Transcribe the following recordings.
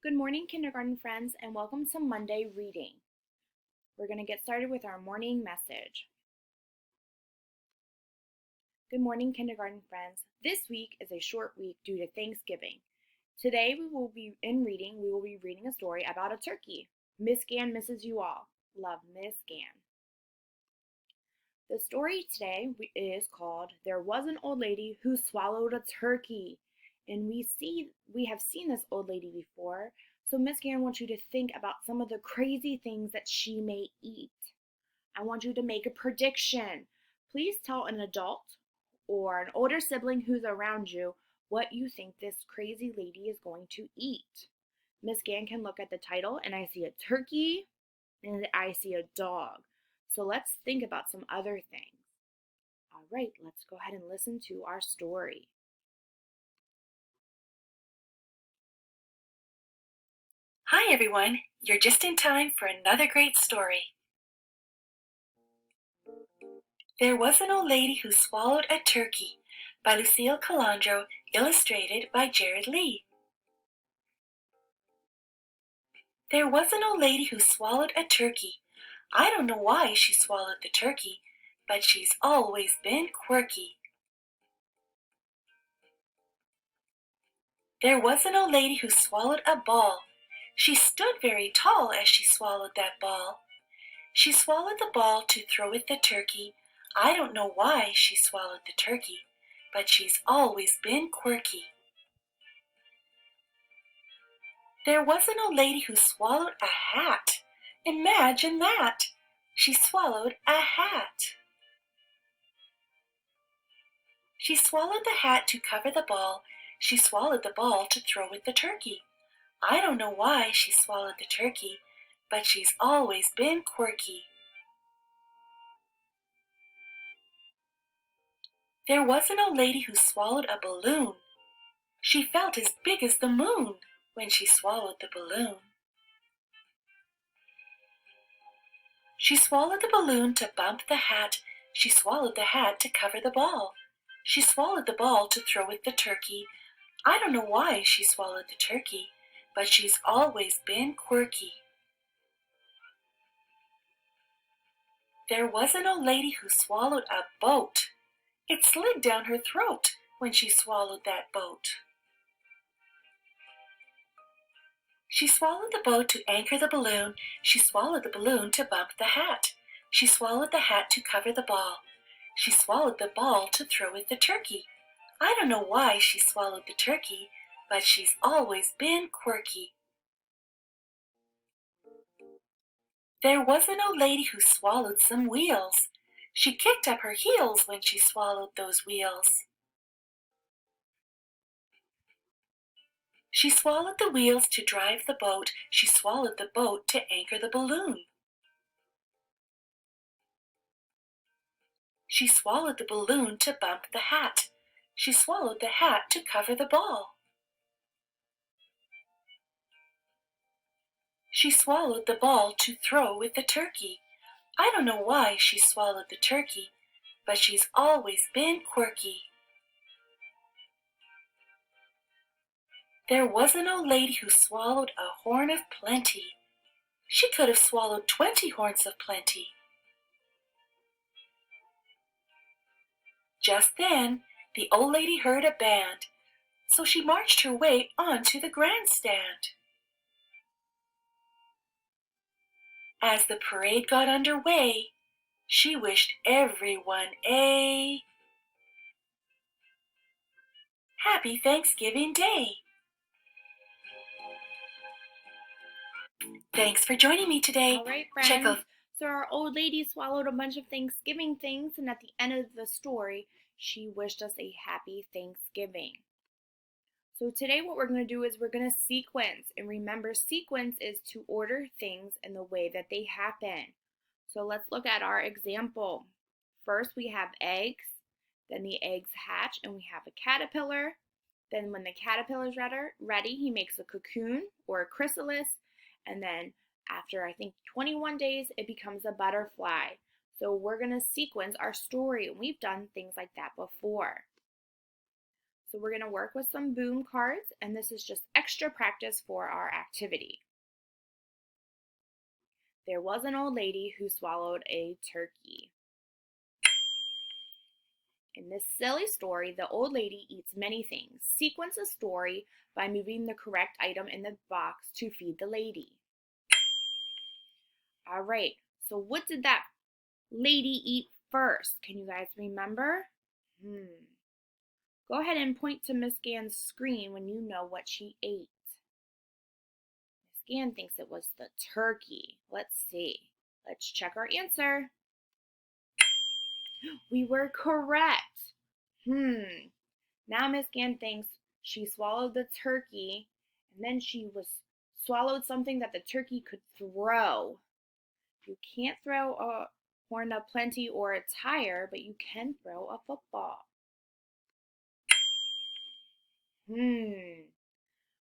Good morning, kindergarten friends, and welcome to Monday Reading. We're going to get started with our morning message. Good morning, kindergarten friends. This week is a short week due to Thanksgiving. Today we will be reading a story about a turkey. Miss Gann misses you all. Love, Miss Gann. The story today is called There Was an Old Lady Who Swallowed a Turkey. And we have seen this old lady before, so Miss Gann wants you to think about some of the crazy things that she may eat. I want you to make a prediction. Please tell an adult or an older sibling who's around you what you think this crazy lady is going to eat. Miss Gann can look at the title and I see a turkey and I see a dog. So let's think about some other things. All right, let's go ahead and listen to our story. Hi everyone, you're just in time for another great story. There Was an Old Lady Who Swallowed a Turkey by Lucille Calandro, illustrated by Jared Lee. There was an old lady who swallowed a turkey. I don't know why she swallowed the turkey, but she's always been quirky. There was an old lady who swallowed a ball. She stood very tall as she swallowed that ball. She swallowed the ball to throw at the turkey. I don't know why she swallowed the turkey, but she's always been quirky. There was an old lady who swallowed a hat. Imagine that! She swallowed a hat. She swallowed the hat to cover the ball. She swallowed the ball to throw at the turkey. I don't know why she swallowed the turkey, but she's always been quirky. There was an old lady who swallowed a balloon. She felt as big as the moon when she swallowed the balloon. She swallowed the balloon to bump the hat. She swallowed the hat to cover the ball. She swallowed the ball to throw at the turkey. I don't know why she swallowed the turkey, but she's always been quirky. There was an old lady who swallowed a boat. It slid down her throat when she swallowed that boat. She swallowed the boat to anchor the balloon. She swallowed the balloon to bump the hat. She swallowed the hat to cover the ball. She swallowed the ball to throw at the turkey. I don't know why she swallowed the turkey, but she's always been quirky. There was an old lady who swallowed some wheels. She kicked up her heels when she swallowed those wheels. She swallowed the wheels to drive the boat. She swallowed the boat to anchor the balloon. She swallowed the balloon to bump the hat. She swallowed the hat to cover the ball. She swallowed the ball to throw with the turkey. I don't know why she swallowed the turkey, but she's always been quirky. There was an old lady who swallowed a horn of plenty. She could have swallowed 20 horns of plenty. Just then, the old lady heard a band, so she marched her way onto the grandstand. As the parade got underway, she wished everyone a Happy Thanksgiving Day. Thanks for joining me today. All right, friends. So our old lady swallowed a bunch of Thanksgiving things, and at the end of the story, she wished us a happy Thanksgiving. So today what we're going to do is we're going to sequence. And remember, sequence is to order things in the way that they happen. So let's look at our example. First we have eggs, then the eggs hatch and we have a caterpillar. Then when the caterpillar is ready, he makes a cocoon or a chrysalis, and then after I think 21 days, it becomes a butterfly. So we're going to sequence our story, and we've done things like that before. So we're going to work with some boom cards, and this is just extra practice for our activity. There was an old lady who swallowed a turkey. In this silly story, the old lady eats many things. Sequence a story by moving the correct item in the box to feed the lady. All right, so what did that lady eat first? Can you guys remember? Go ahead and point to Miss Gann's screen when you know what she ate. Miss Gann thinks it was the turkey. Let's see. Let's check our answer. We were correct. Now Miss Gann thinks she swallowed the turkey, and then she swallowed something that the turkey could throw. You can't throw a horn of plenty or a tire, but you can throw a football.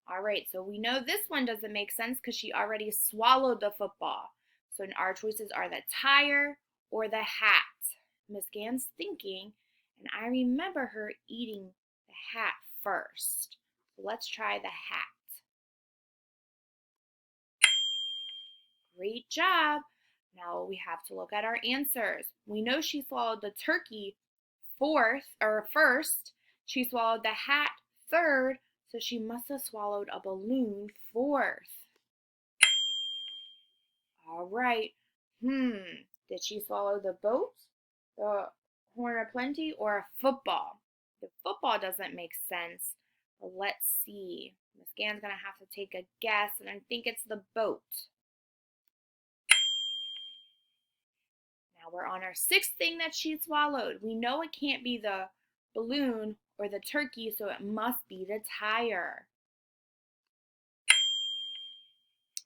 All right, so we know this one doesn't make sense because she already swallowed the football. So our choices are the tire or the hat. Miss Gann's thinking, and I remember her eating the hat first. So let's try the hat. Great job. Now we have to look at our answers. We know she swallowed the turkey first. She swallowed the hat third, so she must have swallowed a balloon fourth. All right. Did she swallow the boat, the horn of plenty, or a football? The football doesn't make sense, but let's see. Miss Gann's gonna have to take a guess, and I think it's the boat. Now we're on our sixth thing that she swallowed. We know it can't be the balloon or the turkey, so it must be the tire.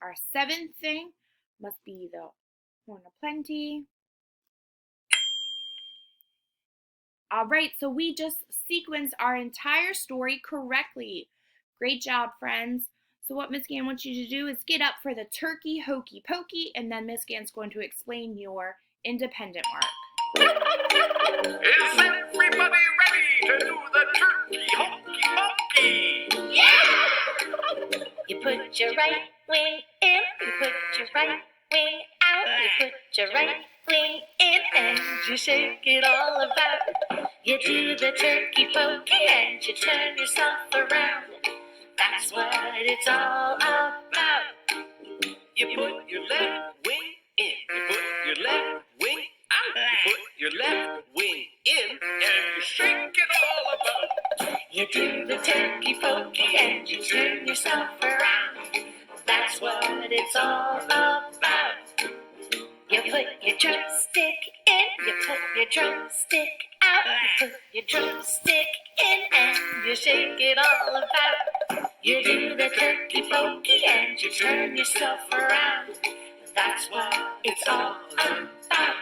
Our seventh thing must be the horn of plenty. All right, so we just sequenced our entire story correctly. Great job, friends. So what Miss Gann wants you to do is get up for the turkey hokey pokey, and then Miss Gann's going to explain your independent work. Is everybody ready to do the turkey hokey pokey? Yeah! You put your right wing in, you put your right wing out, you put your right wing in, and you shake it all about. You do the turkey pokey and you turn yourself around. That's what it's all about. You put your left wing in, you put your left wing out, you put your left wing in, and you shake it all about. You do the turkey pokey and you turn yourself around. That's what it's all about. You put your drumstick in, you put your drumstick out, you put your drumstick in, and you shake it all about. You do the turkey pokey and you turn yourself around. That's what it's all about.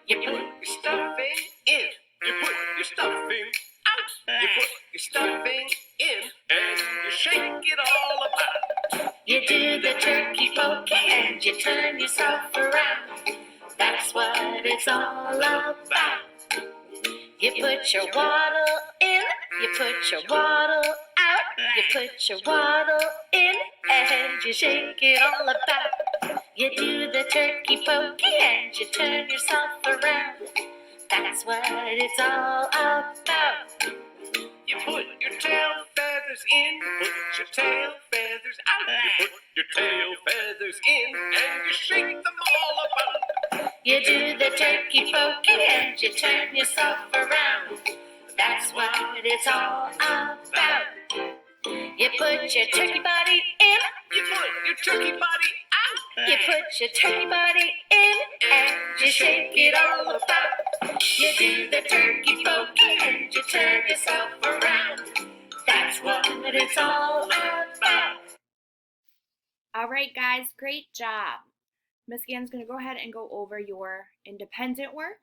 You put your stuffing in, you put your stuffing out, you put your stuffing in, and you shake it all about. You do the turkey pokey and you turn yourself around. That's what it's all about. You put your waddle in, you put your waddle out, you put your waddle in, and you shake it all about. You do the turkey pokey and you turn yourself around. That's what it's all about. You put your tail feathers in, you put your tail feathers out, you put your tail feathers in, and you shake them all about. You do the turkey pokey and you turn yourself around. That's what it's all about. You put your turkey body in, You put your turkey body out, you put your turkey body in, and you shake it all about. You do the turkey pokey and you turn yourself around. That's what it's all about. All right, guys, great job. Miss Gann's going to go ahead and go over your independent work.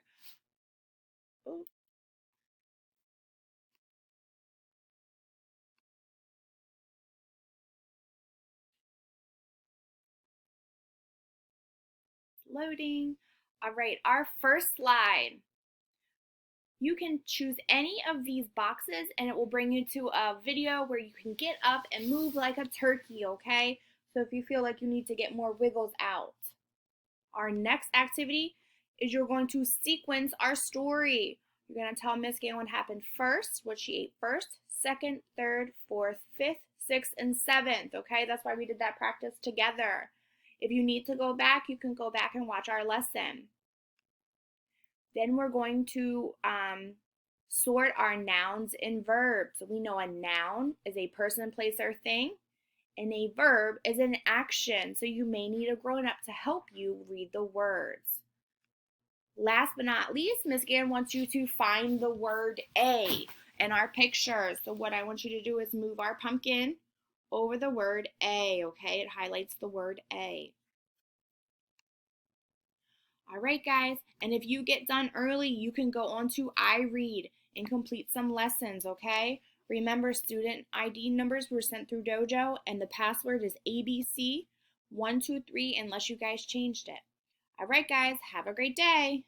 Loading. All right, our first slide. You can choose any of these boxes and it will bring you to a video where you can get up and move like a turkey, okay? So if you feel like you need to get more wiggles out. Our next activity is you're going to sequence our story. You're going to tell Miss Gail what happened first, what she ate first, second, third, fourth, fifth, sixth, and seventh, okay? That's why we did that practice together. If you need to go back, you can go back and watch our lesson. Then we're going to sort our nouns and verbs. We know a noun is a person, place, or thing, and a verb is an action. So you may need a grown-up to help you read the words. Last but not least, Miss Gann wants you to find the word A in our picture. So what I want you to do is move our pumpkin over the word A, okay? It highlights the word A. All right, guys, and if you get done early, you can go on to iRead and complete some lessons, okay? Remember, student ID numbers were sent through Dojo, and the password is ABC123 unless you guys changed it. All right, guys, have a great day.